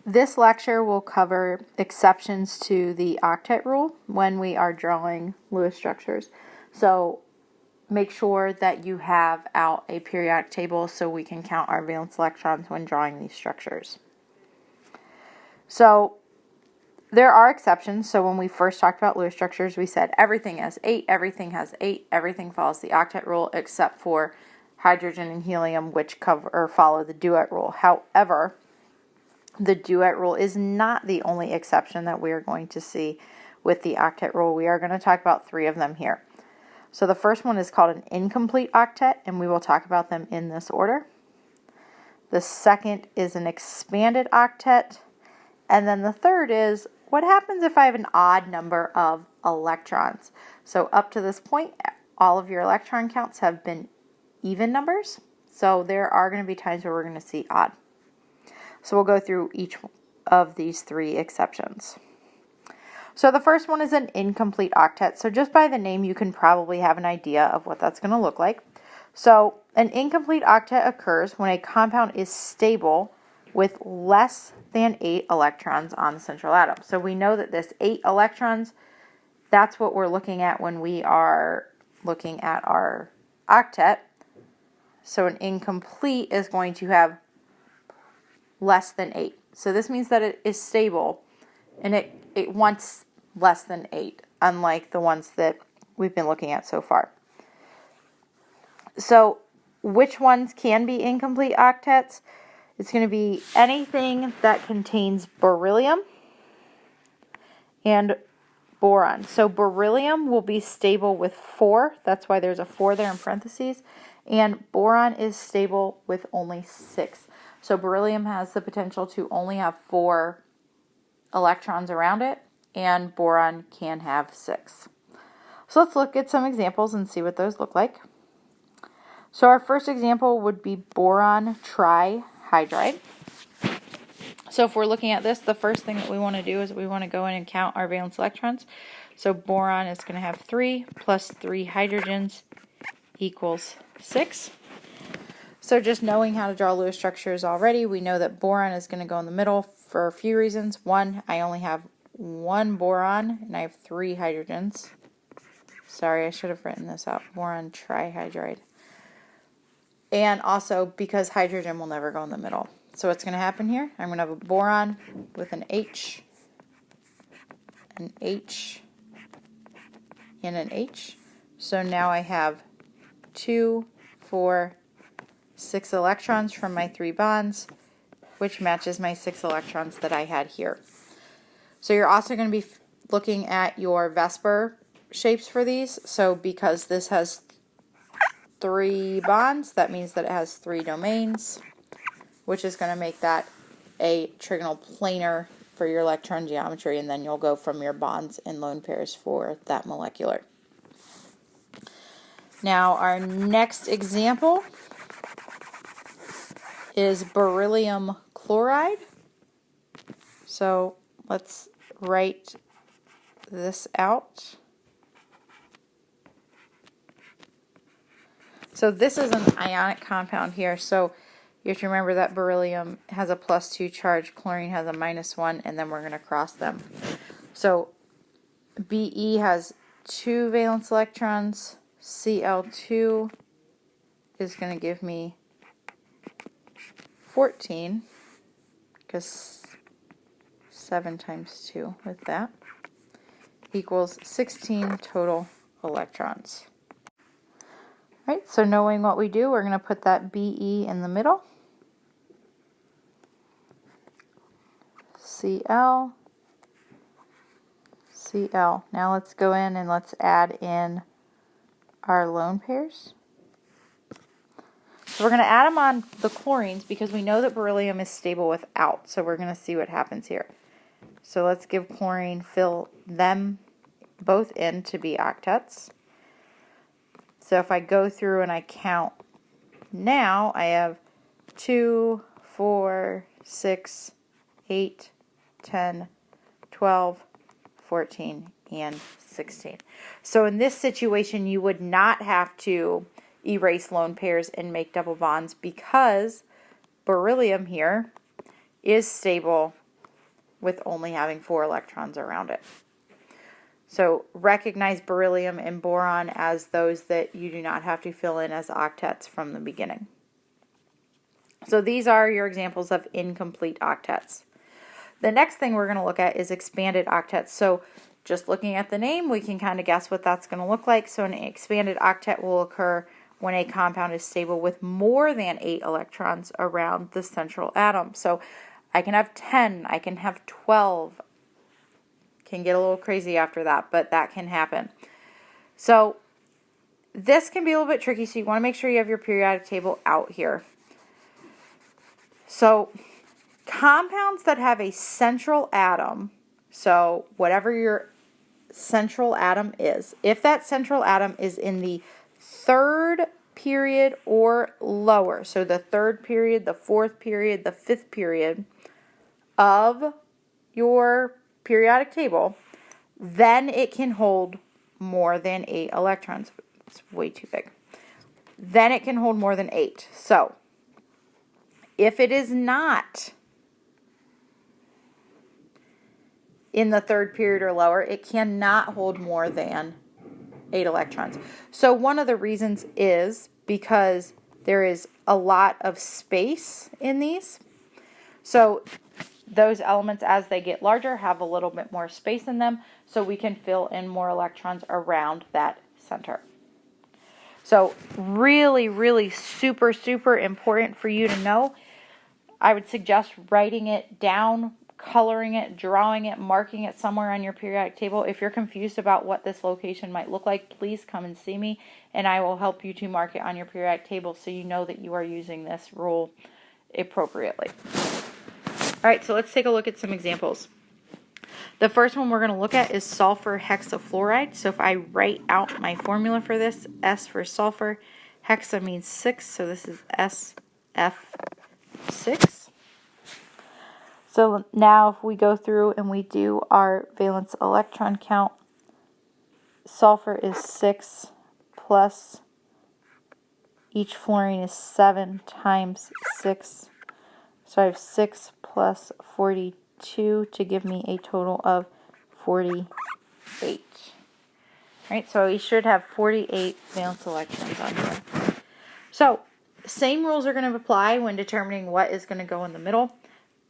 This lecture will cover exceptions to the octet rule when we are drawing Lewis structures. So make sure that you have out a periodic table so we can count our valence electrons when drawing these structures. So there are exceptions. So when we first talked about Lewis structures, we said everything has 8, everything has 8, everything follows the octet rule except for hydrogen and helium, which cover or follow the duet rule. However, the duet rule is not the only exception that we are going to see with the octet rule. We are going to talk about 3 of them here. So the first one is called an incomplete octet, and we will talk about them in this order. The second is an expanded octet. And then the third is, what happens if I have an odd number of electrons? So up to this point, all of your electron counts have been even numbers. So there are going to be times where we're going to see odd. So we'll go through each of these 3 exceptions. So the first one is an incomplete octet. So just by the name, you can probably have an idea of what that's going to look like. So an incomplete octet occurs when a compound is stable with less than 8 electrons on the central atom. So we know that this 8 electrons, that's what we're looking at when we are looking at our octet. So an incomplete is going to have less than 8. So this means that it is stable and it wants less than 8, unlike the ones that we've been looking at so far. So which ones can be incomplete octets? It's going to be anything that contains beryllium and boron. So beryllium will be stable with 4. That's why there's a 4 there in parentheses. And boron is stable with only 6. So beryllium has the potential to only have 4 electrons around it, and boron can have 6. So let's look at some examples and see what those look like. So our first example would be boron trihydride. So if we're looking at this, the first thing that we want to do is we want to go in and count our valence electrons. So boron is going to have 3 plus 3 hydrogens equals 6. So just knowing how to draw Lewis structures already, we know that boron is going to go in the middle for a few reasons. One, I only have 1 boron and I have 3 hydrogens. Sorry, I should have written this out. Boron trihydride. And also because hydrogen will never go in the middle. So what's going to happen here? I'm going to have a boron with an H, and an H. So now I have 2, 4, 6 electrons from my 3 bonds, which matches my 6 electrons that I had here. So you're also going to be looking at your Vesper shapes for these. So because this has 3 bonds, that means that it has 3 domains, which is going to make that a trigonal planar for your electron geometry, and then you'll go from your bonds and lone pairs for that molecular. Now our next example is beryllium chloride. So let's write this out. So this is an ionic compound here. So you have to remember that beryllium has a +2 charge, chlorine has a -1, and then we're going to cross them. So Be has 2 valence electrons. Cl2 is going to give me 14, because 7 times 2 with that equals 16 total electrons. All right, so knowing what we do, we're going to put that Be in the middle. Cl, Cl. Now let's go in and let's add in our lone pairs. So we're going to add them on the chlorines because we know that beryllium is stable without. So we're going to see what happens here. So let's give chlorine, fill them both in to be octets. So if I go through and I count now, I have 2, 4, 6, 8, 10, 12, 14, and 16. So in this situation, you would not have to erase lone pairs and make double bonds because beryllium here is stable with only having 4 electrons around it. So recognize beryllium and boron as those that you do not have to fill in as octets from the beginning. So these are your examples of incomplete octets. The next thing we're going to look at is expanded octets. So just looking at the name, we can kind of guess what that's going to look like. So an expanded octet will occur when a compound is stable with more than 8 electrons around the central atom. So I can have 10, I can have 12. Can get a little crazy after that, but that can happen. So this can be a little bit tricky, so you want to make sure you have your periodic table out here. So compounds that have a central atom, so whatever your central atom is, if that central atom is in the 3rd period or lower, so the 3rd period, the 4th period, the 5th period of your periodic table, then it can hold more than 8 electrons. It's way too big. Then it can hold more than 8. So if it is not in the 3rd period or lower, it cannot hold more than 8 electrons. So one of the reasons is because there is a lot of space in these. So those elements, as they get larger, have a little bit more space in them, so we can fill in more electrons around that center. So really, really super, super important for you to know. I would suggest writing it down, coloring it, drawing it, marking it somewhere on your periodic table. If you're confused about what this location might look like, please come and see me, and I will help you to mark it on your periodic table so you know that you are using this rule appropriately. All right, so let's take a look at some examples. The first one we're going to look at is sulfur hexafluoride. So if I write out my formula for this, S for sulfur, hexa means 6, so this is SF6. So now if we go through and we do our valence electron count, sulfur is 6 plus each fluorine is 7 times 6. So I have 6 plus 42 to give me a total of 48. All right, so we should have 48 valence electrons on here. So same rules are going to apply when determining what is going to go in the middle.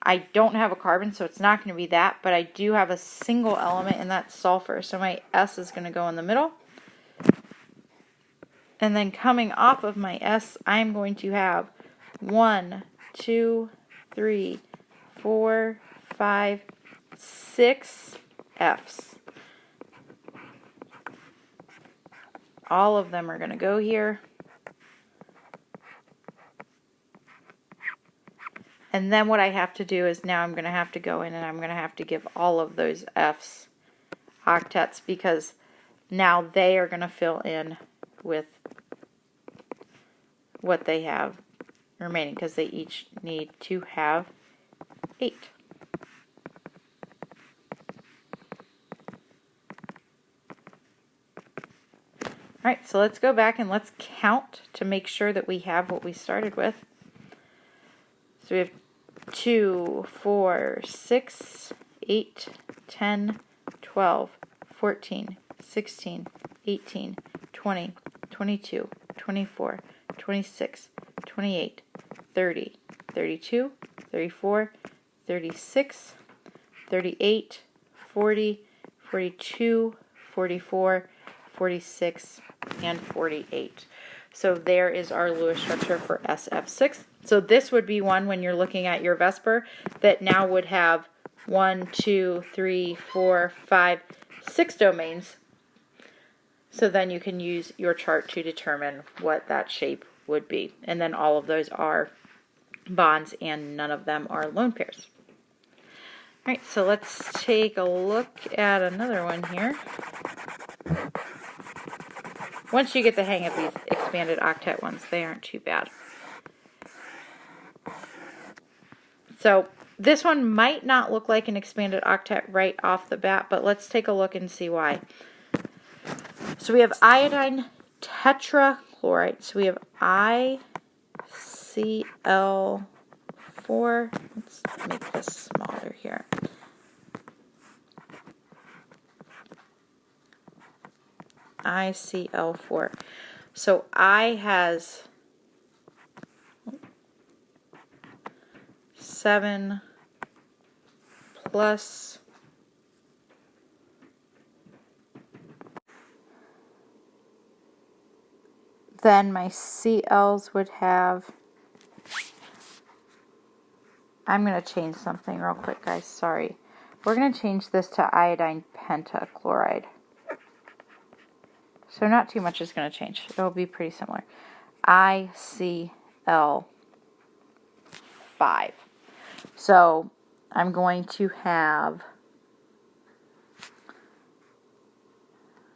I don't have a carbon, so it's not going to be that, but I do have a single element, and that's sulfur. So my S is going to go in the middle. And then coming off of my S, I'm going to have 1, 2, 3, 4, 5, 6 Fs. All of them are going to go here. And then what I have to do is now I'm going to have to go in and I'm going to have to give all of those Fs octets, because now they are going to fill in with what they have remaining, because they each need to have 8. Alright, so let's go back and let's count to make sure that we have what we started with. So we have 2, 4, 6, 8, 10, 12, 14, 16, 18, 20, 22, 24, 26, 28, 30, 32, 34, 36, 38, 40, 42, 44, 46, and 48. So there is our Lewis structure for SF6. So this would be one when you're looking at your Vesper that now would have 1, 2, 3, 4, 5, 6 domains. So then you can use your chart to determine what that shape would be. And then all of those are bonds and none of them are lone pairs. All right, so let's take a look at another one here. Once you get the hang of these expanded octet ones, they aren't too bad. So this one might not look like an expanded octet right off the bat, but let's take a look and see why. So we have iodine tetrachloride. So we have ICl4. Let's make this smaller here. ICl4. So I has 7 plus then my CLs would have, I'm going to change something real quick, guys, sorry. We're going to change this to iodine pentachloride. So not too much is going to change. It'll be pretty similar. ICl5. So I'm going to have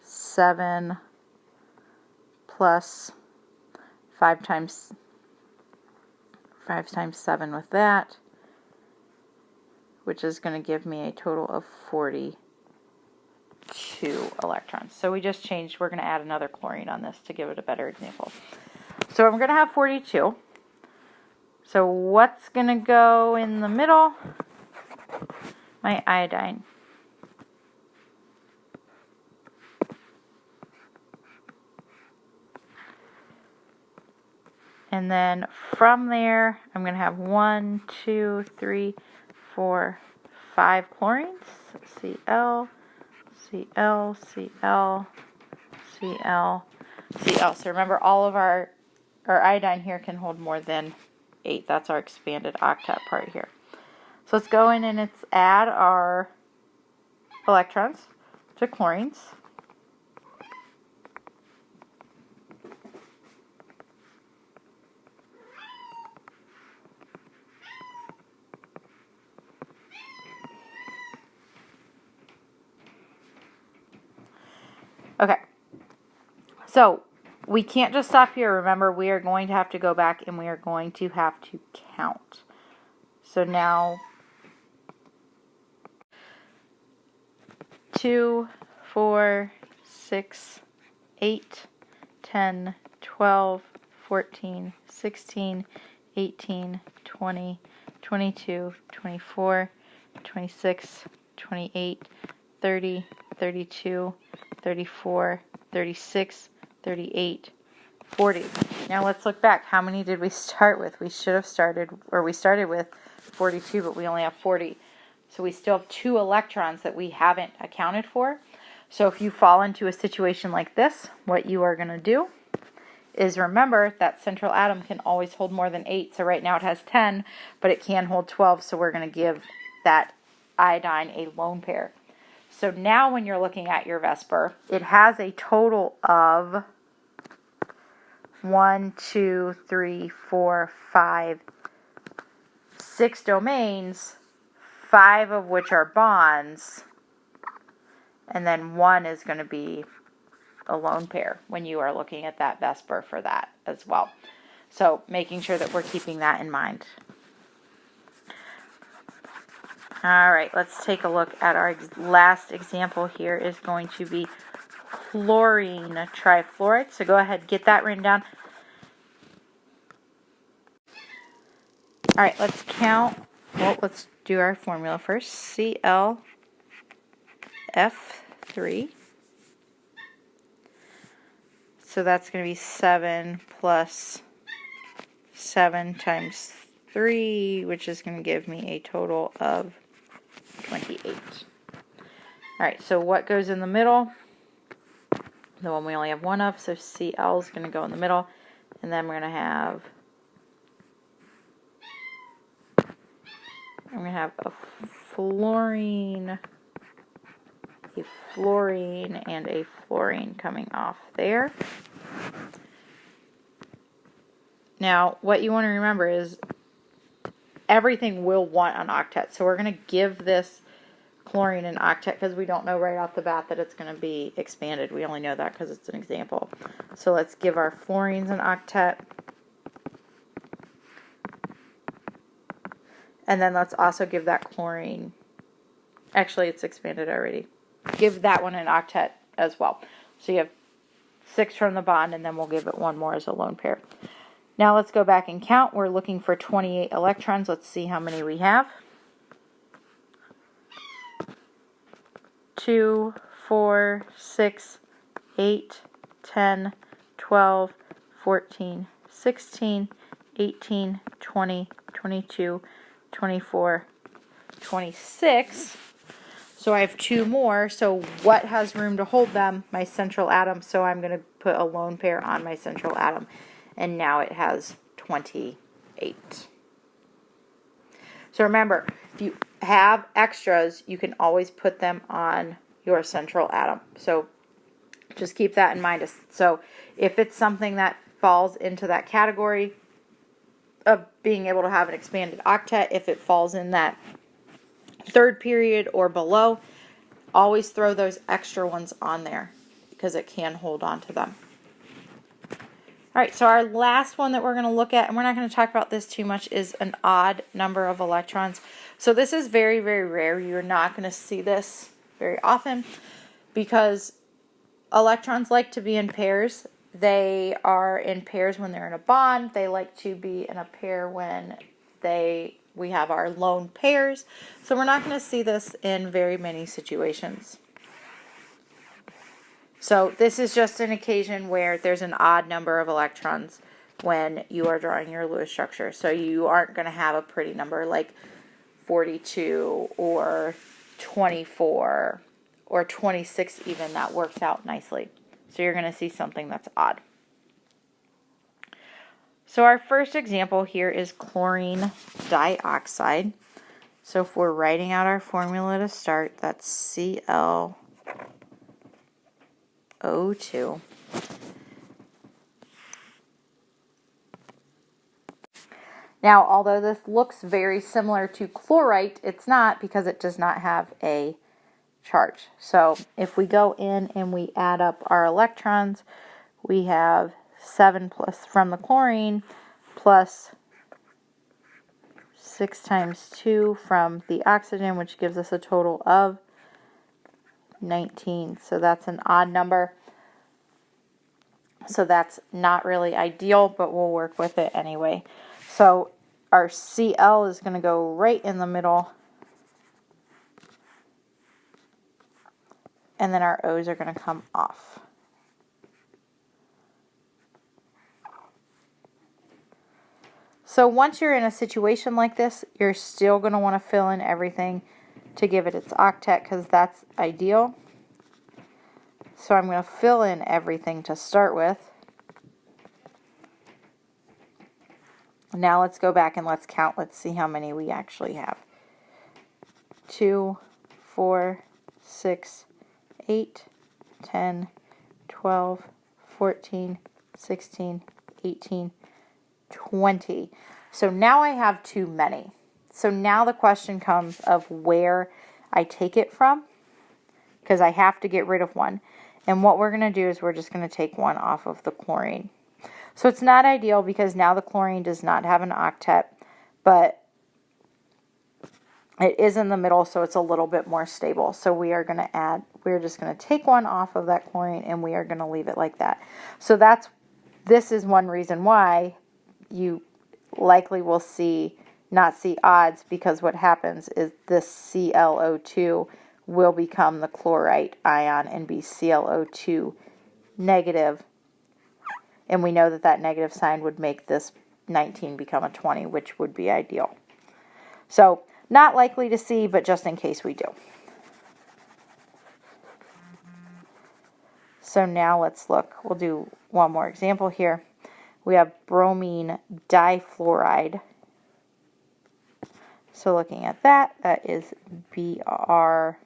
7 plus 5 times 7 with that, which is going to give me a total of 42 electrons. So we just changed, we're going to add another chlorine on this to give it a better example. So I'm going to have 42. So what's going to go in the middle? My iodine. And then from there, I'm going to have 1, 2, 3, 4, 5 chlorines. Cl, Cl, Cl, Cl, Cl. So remember, all of our iodine here can hold more than 8. That's our expanded octet part here. So let's go in and let's add our electrons to chlorines. Okay, so we can't just stop here. Remember, we are going to have to go back and we are going to have to count. So now 2, 4, 6, 8, 10, 12, 14, 16, 18, 20, 22, 24, 26, 28, 30, 32, 34, 36, 38, 40. Now let's look back. How many did we start with? We started with 42, but we only have 40. So we still have 2 electrons that we haven't accounted for. So if you fall into a situation like this, what you are going to do is remember that central atom can always hold more than 8. So right now it has 10, but it can hold 12. So we're going to give that iodine a lone pair. So now when you're looking at your Vesper, it has a total of 1, 2, 3, 4, 5, 6 domains, 5 of which are bonds, and then 1 is going to be a lone pair when you are looking at that Vesper for that as well. So making sure that we're keeping that in mind. All right, let's take a look at our last example here is going to be chlorine trifluoride. So go ahead, get that written down. All right, let's count. Well, let's do our formula first. ClF3. So that's going to be 7 plus 7 times 3, which is going to give me a total of 28. All right, so what goes in the middle? The one we only have 1 of, so Cl is going to go in the middle, and then we're going to have a fluorine, and a fluorine coming off there. Now, what you want to remember is everything will want an octet. So we're going to give this chlorine an octet because we don't know right off the bat that it's going to be expanded. We only know that because it's an example. So let's give our fluorines an octet. And then let's also give that chlorine, actually it's expanded already, give that one an octet as well. So you have 6 from the bond, and then we'll give it 1 more as a lone pair. Now let's go back and count. We're looking for 28 electrons. Let's see how many we have. 2, 4, 6, 8, 10, 12, 14, 16, 18, 20, 22, 24, 26. So I have 2 more. So what has room to hold them? My central atom. So I'm going to put a lone pair on my central atom. And now it has 28. So remember, if you have extras, you can always put them on your central atom. So just keep that in mind. So if it's something that falls into that category of being able to have an expanded octet, if it falls in that 3rd period or below, always throw those extra ones on there because it can hold on to them. All right, so our last one that we're going to look at, and we're not going to talk about this too much, is an odd number of electrons. So this is very, very rare. You're not going to see this very often because electrons like to be in pairs. They are in pairs when they're in a bond. They like to be in a pair when we have our lone pairs. So we're not going to see this in very many situations. So this is just an occasion where there's an odd number of electrons when you are drawing your Lewis structure. So you aren't going to have a pretty number like 42 or 24 or 26 even. That works out nicely. So you're going to see something that's odd. So our first example here is chlorine dioxide. So if we're writing out our formula to start, that's ClO2. Now, although this looks very similar to chlorite, it's not because it does not have a charge. So if we go in and we add up our electrons, we have 7 plus from the chlorine plus 6 times 2 from the oxygen, which gives us a total of 19. So that's an odd number. So that's not really ideal, but we'll work with it anyway. So our Cl is going to go right in the middle. And then our O's are going to come off. So once you're in a situation like this, you're still going to want to fill in everything to give it its octet because that's ideal. So I'm going to fill in everything to start with. Now let's go back and let's count. Let's see how many we actually have. 2, 4, 6, 8, 10, 12, 14, 16, 18, 20. So now I have too many. So now the question comes of where I take it from, because I have to get rid of one. And what we're going to do is we're just going to take one off of the chlorine. So it's not ideal because now the chlorine does not have an octet, but it is in the middle, so it's a little bit more stable. So we're just going to take one off of that chlorine and we are going to leave it like that. So this is one reason why you likely will not see odds, because what happens is this ClO2 will become the chlorite ion and be ClO2 negative. And we know that that negative sign would make this 19 become a 20, which would be ideal. So not likely to see, but just in case we do. So now let's look. We'll do one more example here. We have bromine difluoride. So looking at that, that is BrF2.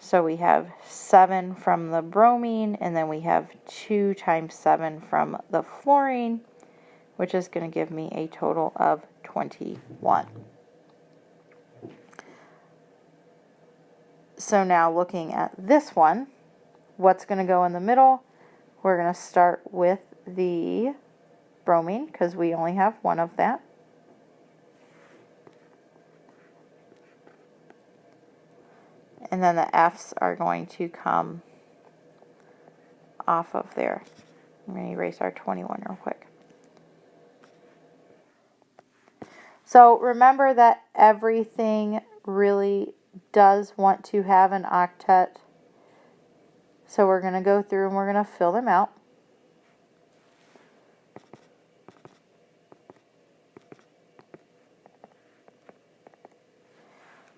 So we have 7 from the bromine, and then we have 2 times 7 from the fluorine, which is going to give me a total of 21. So now looking at this one, what's going to go in the middle? We're going to start with the bromine because we only have one of that. And then the F's are going to come off of there. I'm going to erase our 21 real quick. So remember that everything really does want to have an octet. So we're going to go through and we're going to fill them out.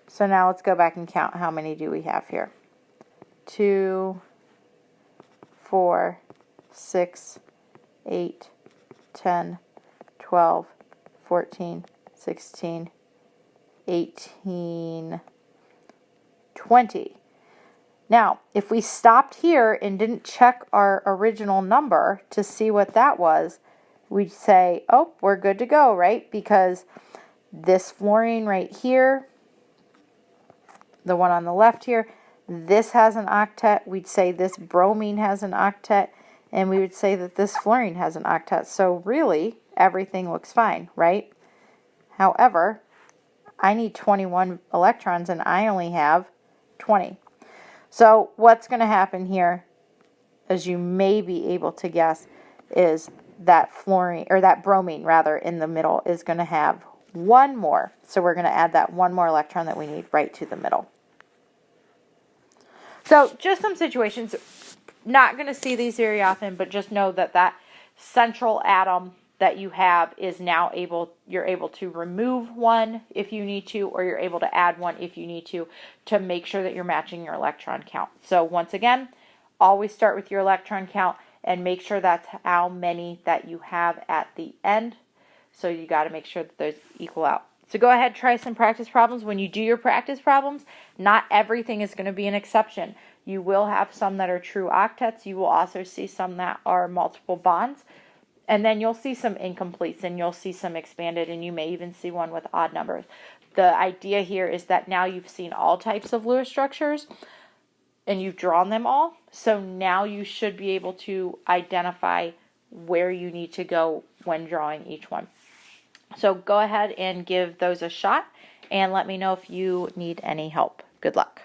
So now let's go back and count how many do we have here. 2, 4, 6, 8, 10, 12, 14, 16, 18, 20. Now, if we stopped here and didn't check our original number to see what that was, we'd say, oh, we're good to go, right? Because this fluorine right here, the one on the left here, this has an octet. We'd say this bromine has an octet, and we would say that this fluorine has an octet. So really, everything looks fine, right? However, I need 21 electrons, and I only have 20. So what's going to happen here, as you may be able to guess, is that fluorine, or that bromine rather, in the middle is going to have one more. So we're going to add that one more electron that we need right to the middle. So just some situations, not going to see these very often, but just know that that central atom that you have is now you're able to remove one if you need to, or you're able to add one if you need to make sure that you're matching your electron count. So once again, always start with your electron count and make sure that's how many that you have at the end. So you got to make sure that those equal out. So go ahead, try some practice problems. When you do your practice problems, not everything is going to be an exception. You will have some that are true octets. You will also see some that are multiple bonds. And then you'll see some incompletes, and you'll see some expanded, and you may even see one with odd numbers. The idea here is that now you've seen all types of Lewis structures, and you've drawn them all. So now you should be able to identify where you need to go when drawing each one. So go ahead and give those a shot, and let me know if you need any help. Good luck.